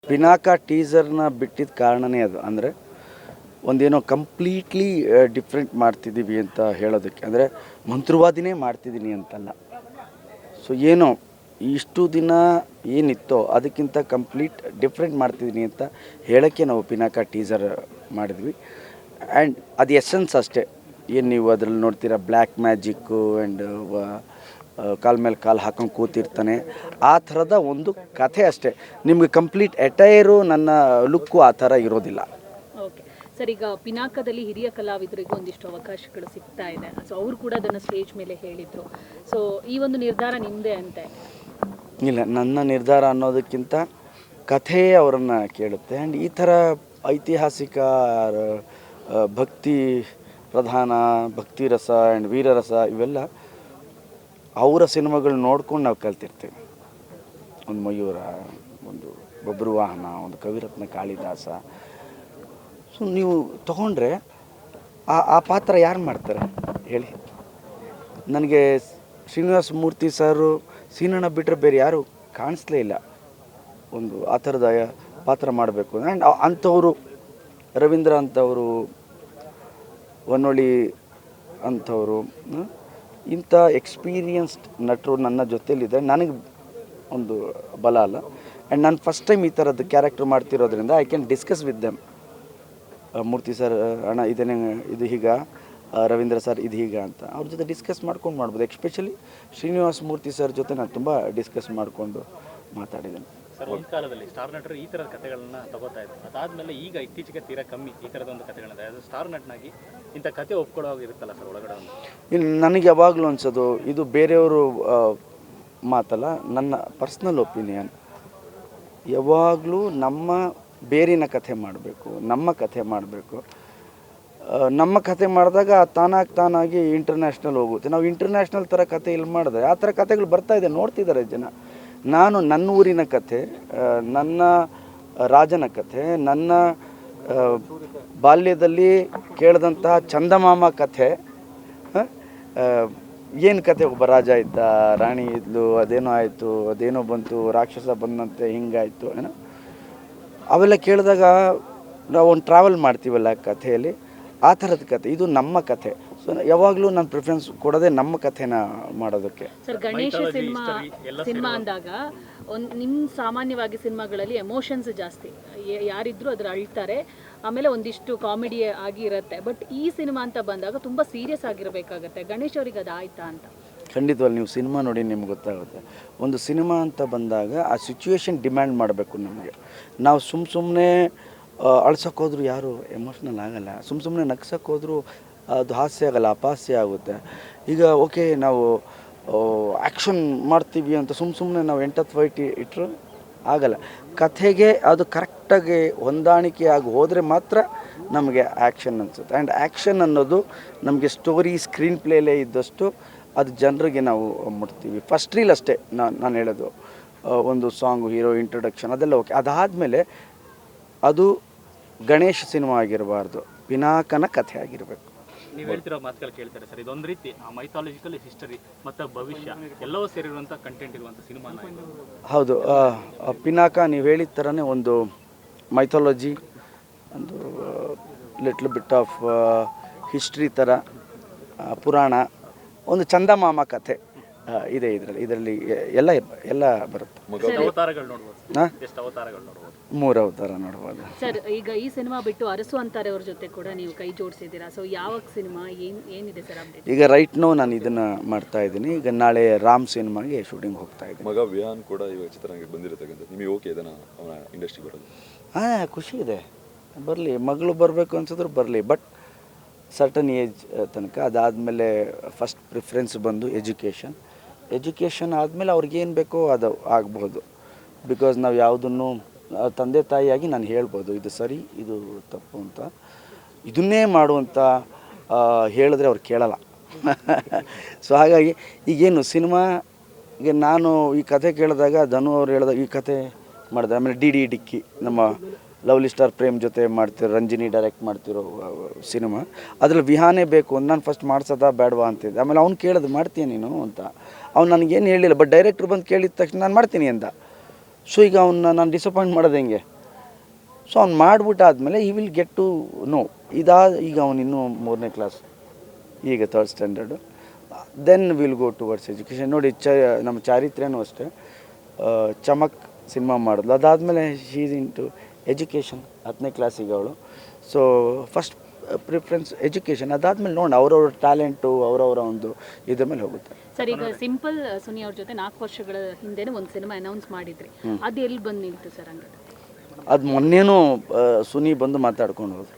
ಪಿನಾಕ ಟೀಸರ್ನ ಬಿಟ್ಟಿದ್ದ ಕಾರಣನೇ ಅದು. ಅಂದರೆ ಒಂದೇನೋ ಕಂಪ್ಲೀಟ್ಲಿ ಡಿಫ್ರೆಂಟ್ ಮಾಡ್ತಿದ್ದೀವಿ ಅಂತ ಹೇಳೋದಕ್ಕೆ, ಅಂದರೆ ಮಂತ್ರವಾದಿನೇ ಮಾಡ್ತಿದ್ದೀನಿ ಅಂತಲ್ಲ. ಸೊ ಏನೋ ಇಷ್ಟು ದಿನ ಏನಿತ್ತೋ ಅದಕ್ಕಿಂತ ಕಂಪ್ಲೀಟ್ ಡಿಫ್ರೆಂಟ್ ಮಾಡ್ತಿದ್ದೀನಿ ಅಂತ ಹೇಳೋಕ್ಕೆ ನಾವು ಪಿನಾಕ ಟೀಸರ್ ಮಾಡಿದ್ವಿ. ಆ್ಯಂಡ್ ಅದು ಎಸೆನ್ಸ್ ಅಷ್ಟೇ. ಏನು ನೀವು ಅದರಲ್ಲಿ ನೋಡ್ತೀರಾ ಬ್ಲ್ಯಾಕ್ ಮ್ಯಾಜಿಕ್ಕು ಆ್ಯಂಡ್ ಕಾಲ ಮೇಲೆ ಕಾಲು ಹಾಕೊಂಡು ಕೂತಿರ್ತಾನೆ, ಆ ಥರದ ಒಂದು ಕಥೆ ಅಷ್ಟೇ. ನಿಮಗೆ ಕಂಪ್ಲೀಟ್ ಎಟೈರು ನನ್ನ ಲುಕ್ಕು ಆ ಥರ ಇರೋದಿಲ್ಲ. ಓಕೆ ಸರ್, ಈಗ ಪಿನಾಕದಲ್ಲಿ ಹಿರಿಯ ಕಲಾವಿದರಿಗೂ ಒಂದಿಷ್ಟು ಅವಕಾಶಗಳು ಸಿಗ್ತಾ ಇದೆ. ಸೊ ಅವರು ಕೂಡ ಅದನ್ನು ಸ್ಟೇಜ್ ಮೇಲೆ ಹೇಳಿದರು. ಸೊ ಈ ಒಂದು ನಿರ್ಧಾರ ನಿಮ್ಮದೇ ಅಂತೆ? ಇಲ್ಲ, ನನ್ನ ನಿರ್ಧಾರ ಅನ್ನೋದಕ್ಕಿಂತ ಕಥೆ ಅವರನ್ನು ಕೇಳುತ್ತೆ. ಆ್ಯಂಡ್ ಈ ಥರ ಐತಿಹಾಸಿಕ ಭಕ್ತಿ ಪ್ರಧಾನ ಭಕ್ತಿ ರಸ ಆ್ಯಂಡ್ ವೀರರಸ ಇವೆಲ್ಲ ಅವರ ಸಿನಿಮಾಗಳು ನೋಡ್ಕೊಂಡು ನಾವು ಕಲ್ತಿರ್ತೀವಿ. ಒಂದು ಮಯೂರ, ಒಂದು ಬಬ್ರುವಾಹನ, ಒಂದು ಕವಿರತ್ನ ಕಾಳಿದಾಸ. ಸೊ ನೀವು ತಗೊಂಡ್ರೆ ಆ ಪಾತ್ರ ಯಾರು ಮಾಡ್ತಾರೆ ಹೇಳಿ? ನನಗೆ ಶ್ರೀನಿವಾಸ ಮೂರ್ತಿ ಸರು, ಸೀನಣ್ಣ ಬಿಟ್ಟರೆ ಬೇರೆ ಯಾರು ಕಾಣಿಸ್ಲೇ ಇಲ್ಲ ಒಂದು ಆ ಥರದ ಪಾತ್ರ ಮಾಡಬೇಕು. ಆ್ಯಂಡ್ ಅಂಥವರು ರವೀಂದ್ರ ಅಂಥವರು, ಹೊನ್ನೊಳ್ಳಿ ಅಂಥವರು, ಇಂಥ ಎಕ್ಸ್ಪೀರಿಯನ್ಸ್ಡ್ ನಟರು ನನ್ನ ಜೊತೆಯಲ್ಲಿದೆ. ನನಗೆ ಒಂದು ಬಲ ಅಲ್ಲ. ಆ್ಯಂಡ್ ನಾನು ಫಸ್ಟ್ ಟೈಮ್ ಈ ಥರದ್ದು ಕ್ಯಾರೆಕ್ಟರ್ ಮಾಡ್ತಿರೋದ್ರಿಂದ I can discuss with them. Murthy sir, ಅಣ್ಣ ಇದೇನೇ ಇದು ಹೀಗ, ರವೀಂದ್ರ ಸರ್ ಇದು ಹೀಗ ಅಂತ ಅವ್ರ ಜೊತೆ ಡಿಸ್ಕಸ್ ಮಾಡ್ಕೊಂಡು ಮಾಡ್ಬೋದು. ಎಸ್ಪೆಷಲಿ ಶ್ರೀನಿವಾಸ ಮೂರ್ತಿ ಸರ್ ಜೊತೆ ನಾನು ತುಂಬ ಡಿಸ್ಕಸ್ ಮಾಡಿಕೊಂಡು ಮಾತಾಡಿದ್ದೇನೆ. ಸರ್, ಒಂದು ಕಾಲದಲ್ಲಿ ಸ್ಟಾರ್ ನಟರು ಈ ಥರದ ಕಥೆಗಳನ್ನ ತಗೋತಾ ಇದ್ರು. ಅದಾದಮೇಲೆ ಈಗ ಇತ್ತೀಚೆಗೆ ತೀರಾ ಕಮ್ಮಿ ಈ ಥರದ ಒಂದು ಕಥೆಗಳಿದೆ. ಅದು ಸ್ಟಾರ್ ನಟನಾಗಿ ಇಂಥ ಕತೆ ಒಪ್ಕೊಳ್ಳೋಗಿರುತ್ತಲ್ಲ ಸರ್ ಒಳಗಡೆ ಒಂದು. ಇಲ್ಲಿ ನನಗೆ ಯಾವಾಗಲೂ ಅನ್ಸೋದು, ಇದು ಬೇರೆಯವರು ಮಾತಲ್ಲ, ನನ್ನ ಪರ್ಸ್ನಲ್ ಒಪಿನಿಯನ್. ಯಾವಾಗಲೂ ನಮ್ಮ ಬೇರಿನ ಕಥೆ ಮಾಡಬೇಕು, ನಮ್ಮ ಕಥೆ ಮಾಡಬೇಕು. ನಮ್ಮ ಕಥೆ ಮಾಡಿದಾಗ ತಾನಾಗಿ ಇಂಟರ್ನ್ಯಾಷನಲ್ ಹೋಗುತ್ತೆ. ನಾವು ಇಂಟರ್ನ್ಯಾಷನಲ್ ಥರ ಕಥೆ ಇಲ್ಲಿ ಮಾಡಿದ್ರೆ ಆ ಥರ ಕಥೆಗಳು ಬರ್ತಾಯಿದೆ, ನೋಡ್ತಿದ್ದಾರೆ ಜನ. ನಾನು ನನ್ನ ಊರಿನ ಕಥೆ, ನನ್ನ ರಾಜನ ಕಥೆ, ನನ್ನ ಬಾಲ್ಯದಲ್ಲಿ ಕೇಳಿದಂತಹ ಚಂದಮಾಮ ಕಥೆ, ಏನು ಕಥೆ, ಒಬ್ಬ ರಾಜ ಇದ್ದ, ರಾಣಿ ಇದ್ಲು, ಅದೇನೋ ಆಯಿತು, ಅದೇನೋ ಬಂತು, ರಾಕ್ಷಸ ಬಂದಂತೆ, ಹಿಂಗಾಯಿತು ಏನೋ, ಅವೆಲ್ಲ ಕೇಳಿದಾಗ ನಾವು ಒಂದು ಟ್ರಾವೆಲ್ ಮಾಡ್ತೀವಲ್ಲ ಕಥೆಯಲ್ಲಿ, ಆ ಥರದ ಕಥೆ. ಇದು ನಮ್ಮ ಕಥೆ. ಸೊ ಯಾವಾಗಲೂ ನಾನು ಪ್ರಿಫರೆನ್ಸ್ ಕೊಡೋದೇ ನಮ್ಮ ಕಥೆನ ಮಾಡೋದಕ್ಕೆ. ಸರ್, ಗಣೇಶ ಸಿನಿಮಾ ಅಂದಾಗ ನಿಮ್ಮ ಸಾಮಾನ್ಯವಾಗಿ ಸಿನಿಮಾಗಳಲ್ಲಿ ಎಮೋಷನ್ಸ್ ಜಾಸ್ತಿ, ಯಾರಿದ್ರು ಅದ್ರ ಅಳ್ತಾರೆ, ಆಮೇಲೆ ಒಂದಿಷ್ಟು ಕಾಮಿಡಿ ಆಗಿ ಇರುತ್ತೆ. ಬಟ್ ಈ ಸಿನಿಮಾ ಅಂತ ಬಂದಾಗ ತುಂಬ ಸೀರಿಯಸ್ ಆಗಿರಬೇಕಾಗತ್ತೆ. ಗಣೇಶ್ ಅವ್ರಿಗೆ ಅದು ಆಯ್ತಾ ಅಂತ? ಖಂಡಿತವಾಗಿ ನೀವು ಸಿನಿಮಾ ನೋಡಿ ನಿಮ್ಗೆ ಗೊತ್ತಾಗುತ್ತೆ. ಒಂದು ಸಿನಿಮಾ ಅಂತ ಬಂದಾಗ ಆ ಸಿಚುವೇಶನ್ ಡಿಮ್ಯಾಂಡ್ ಮಾಡಬೇಕು ನಮಗೆ. ನಾವು ಸುಮ್ಮನೆ ಅಳ್ಸೋಕ್ಕೋದ್ರೂ ಯಾರು ಎಮೋಷ್ನಲ್ ಆಗಲ್ಲ, ಸುಮ್ಮನೆ ನಗ್ಸೋಕ್ಕೋದ್ರೂ ಅದು ಹಾಸ್ಯ ಆಗಲ್ಲ, ಅಪಹಾಸ್ಯ ಆಗುತ್ತೆ. ಈಗ ಓಕೆ ನಾವು ಆ್ಯಕ್ಷನ್ ಮಾಡ್ತೀವಿ ಅಂತ ಸುಮ್ಮನೆ ನಾವು 8 ಫೈಟ್ ಇಟ್ಟರು ಆಗಲ್ಲ. ಕಥೆಗೆ ಅದು ಕರೆಕ್ಟಾಗಿ ಹೊಂದಾಣಿಕೆ ಆಗಿ ಹೋದರೆ ಮಾತ್ರ ನಮಗೆ ಆ್ಯಕ್ಷನ್ ಅನಿಸುತ್ತೆ. ಆ್ಯಂಡ್ ಆ್ಯಕ್ಷನ್ ಅನ್ನೋದು ನಮಗೆ ಸ್ಟೋರಿ ಸ್ಕ್ರೀನ್ ಪ್ಲೇಲೇ ಇದ್ದಷ್ಟು ಅದು ಜನರಿಗೆ ನಾವು ಮುಟ್ತೀವಿ. ಫಸ್ಟ್ ರೀಲ್ ಅಷ್ಟೇ ನಾನು ಹೇಳೋದು, ಒಂದು ಸಾಂಗು, ಹೀರೋ ಇಂಟ್ರೊಡಕ್ಷನ್ ಅದೆಲ್ಲ ಓಕೆ. ಅದಾದಮೇಲೆ ಅದು ಗಣೇಶ್ ಸಿನಿಮಾ ಆಗಿರಬಾರ್ದು, ಪಿನಾಕನ ಕಥೆ ಆಗಿರಬೇಕು. ನೀವು ಹೇಳ್ತಿರೋ ಮಾತುಗಳು ಕೇಳ್ತಾರೆ ಸರ್, ಇದೊಂದು ರೀತಿ ಮೈಥಾಲಜಿಕಲ್ ಹಿಸ್ಟರಿ ಮತ್ತು ಭವಿಷ್ಯ ಎಲ್ಲವೂ ಸೇರಿರುವಂಥ ಕಂಟೆಂಟ್ ಇರುವಂಥ ಸಿನಿಮಾ. ಹೌದು, ಪಿನಾಕ ನೀವು ಹೇಳಿದ ಥರನೇ ಒಂದು ಮೈಥಾಲಜಿ, ಒಂದು ಲಿಟ್ಲ್ ಬಿಟ್ ಆಫ್ ಹಿಸ್ಟ್ರಿ ಥರ, ಪುರಾಣ, ಒಂದು ಚಂದಮಾಮ ಕಥೆ ಇದೆ ಇದರಲ್ಲಿ ಎಲ್ಲ ಬರುತ್ತೆ. 3 ಅವತಾರ ನೋಡ್ಬೋದು. ಸರ್, ಈಗ ಈ ಸಿನಿಮಾ ಬಿಟ್ಟು ಅರಸು ಅಂತಾರೆ ಅವ್ರ ಜೊತೆ ಕೂಡ ನೀವು ಕೈ ಜೋಡಿಸಿದ್ದೀರಾ. ಸೊ ಯಾವ ಸಿನಿಮಾ ಏನಿದೆ ಸರ್ ಅಪ್ಡೇಟ್? ಈಗ ರೈಟ್ ನೋ ನಾನು ಇದನ್ನು ಮಾಡ್ತಾ ಇದ್ದೀನಿ. ಈಗ ನಾಳೆ ರಾಮ್ ಸಿನಿಮಾಗೆ ಶೂಟಿಂಗ್ ಹೋಗ್ತಾ ಇದ್ದೀನಿ. ಮಗ ವಿಹಾನ್ ಕೂಡ ಇವಾಗ ಚಿತ್ರರಂಗಕ್ಕೆ ಬಂದಿರತಕ್ಕಂಥ, ನಿಮಗೆ ಓಕೆ ಇದನ್ನು ಅವನ ಇಂಡಸ್ಟ್ರಿ ಬರೋದು? ಖುಷಿ ಇದೆ, ಬರಲಿ, ಮಗಳು ಬರಬೇಕು ಅನ್ಸಿದ್ರು ಬರಲಿ, ಬಟ್ ಸರ್ಟನ್ ಏಜ್ ತನಕ. ಅದಾದಮೇಲೆ ಫಸ್ಟ್ ಪ್ರಿಫರೆನ್ಸ್ ಬಂದು ಎಜುಕೇಷನ್ ಆದಮೇಲೆ ಅವ್ರಿಗೇನು ಬೇಕೋ ಅದು ಆಗ್ಬೋದು. ಬಿಕಾಸ್ ನಾವು ಯಾವುದನ್ನು ತಂದೆ ತಾಯಿಯಾಗಿ ನಾನು ಹೇಳ್ಬೋದು, ಇದು ಸರಿ ಇದು ತಪ್ಪು ಅಂತ. ಇದನ್ನೇ ಮಾಡುವಂಥ ಹೇಳಿದ್ರೆ ಅವ್ರು ಕೇಳಲ್ಲ. ಸೊ ಹಾಗಾಗಿ ಈಗೇನು ಸಿನಿಮಾಗೆ ನಾನು ಈ ಕಥೆ ಕೇಳಿದಾಗ ಧನು ಅವ್ರು ಹೇಳಿದಾಗ ಈ ಕಥೆ ಮಾಡಿದೆ. ಆಮೇಲೆ ಡಿ ಡಿಕ್ಕಿ ನಮ್ಮ ಲವ್ಲಿ ಸ್ಟಾರ್ ಪ್ರೇಮ್ ಜೊತೆ ಮಾಡ್ತಿರೋ, ರಂಜಿನಿ ಡೈರೆಕ್ಟ್ ಮಾಡ್ತಿರೋ ಸಿನಿಮಾ, ಅದ್ರಲ್ಲಿ ವಿಹಾನೇ ಬೇಕು ಅಂತ ನಾನು ಫಸ್ಟ್ ಮಾಡ್ಸೋದಾ ಬೇಡವಾ ಅಂತಿದ್ದೆ. ಆಮೇಲೆ ಅವ್ನು ಕೇಳಿದ್ ಮಾಡ್ತೀಯ ನೀನು ಅಂತ. ಅವ್ನು ನನಗೇನು ಹೇಳಿಲ್ಲ, ಬಟ್ ಡೈರೆಕ್ಟ್ರ್ ಬಂದು ಕೇಳಿದ ತಕ್ಷಣ ನಾನು ಮಾಡ್ತೀನಿ ಅಂದ. ಸೊ ಈಗ ಅವನ್ನ ನಾನು ಡಿಸಪಾಯಿಂಟ್ ಮಾಡೋದು ಹೆಂಗೆ? ಸೊ ಅವ್ನು ಮಾಡಿಬಿಟ್ಟಾದ್ಮೇಲೆ ಈ ವಿಲ್ ಗೆಟ್ ಟು ನೋ ಈಗ ಅವನು ಇನ್ನೂ 3ನೇ ಕ್ಲಾಸ್, ಈಗ 3rd standard. Then will go towards education. ನೋಡಿ ನಮ್ಮ ಚಾರಿತ್ರ್ಯನೂ ಅಷ್ಟೇ, ಚಮಕ್ ಸಿನಿಮಾ ಮಾಡಿದ್ಲು, ಅದಾದಮೇಲೆ ಶೀ ಈಸ್ ಇಂಟು ಎಜುಕೇಷನ್, 10ನೇ ಕ್ಲಾಸಿಗೆ ಅವಳು. ಸೊ ಫಸ್ಟ್ ಪ್ರಿಫರೆನ್ಸ್ ಎಜುಕೇಷನ್, ಅದಾದಮೇಲೆ ನೋಡಿ ಅವ್ರವ್ರ ಟ್ಯಾಲೆಂಟು ಅವರವರ ಒಂದು ಇದ್ರ ಮೇಲೆ ಹೋಗುತ್ತೆ. ಸರ್, ಈಗ ಸಿಂಪಲ್ ಸುನಿ ಅವ್ರ ಜೊತೆ 4 ವರ್ಷಗಳ ಹಿಂದೆನೇ ಒಂದು ಸಿನಿಮಾ ಅನೌನ್ಸ್ ಮಾಡಿದ್ರಿ, ಅದು ಎಲ್ಲಿ ಬಂದು ನಿಲ್ತು ಸರ್ ಹಂಗೆ? ಅದು ಮೊನ್ನೆನೂ ಸುನಿ ಬಂದು ಮಾತಾಡ್ಕೊಂಡು ಹೋದ್ರು.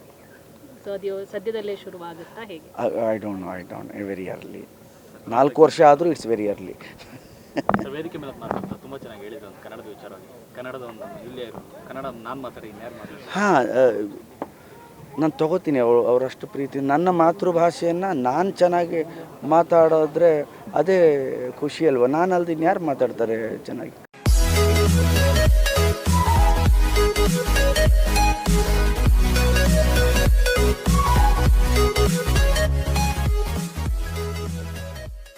ಸೊ ಅದು ಸದ್ಯದಲ್ಲೇ ಶುರುವಾಗುತ್ತಾ ಹೇಗೆ? I don't very early. 4 ವರ್ಷ ಆದರೂ ಇಟ್ಸ್ ವೆರಿ ಅರ್ಲಿ. ಸರ್, ವೇದಿಕೆ ಮೇಲೆ ಮಾತಾಡ್ತಾ ತುಂಬ ಚೆನ್ನಾಗಿ ಹೇಳಿದ್ರು ಒಂದು ಕನ್ನಡದ ವಿಚಾರವಾಗಿ. ಕನ್ನಡದ ಒಂದು ಇಲ್ಲೇ ಇರೋ ಕನ್ನಡ ನಾನು ಮಾತಾಡಿ ಇನ್ಯಾರು ಮಾತಾಡಿ. ಹಾಂ, ನಾನು ತೊಗೋತೀನಿ ಅವರಷ್ಟು ಪ್ರೀತಿ. ನನ್ನ ಮಾತೃಭಾಷೆಯನ್ನು ನಾನು ಚೆನ್ನಾಗಿ ಮಾತಾಡಿದ್ರೆ ಅದೇ ಖುಷಿ ಅಲ್ವ. ನಾನು ಅಲ್ದಿನ್ನು ಯಾರು ಮಾತಾಡ್ತಾರೆ ಚೆನ್ನಾಗಿ?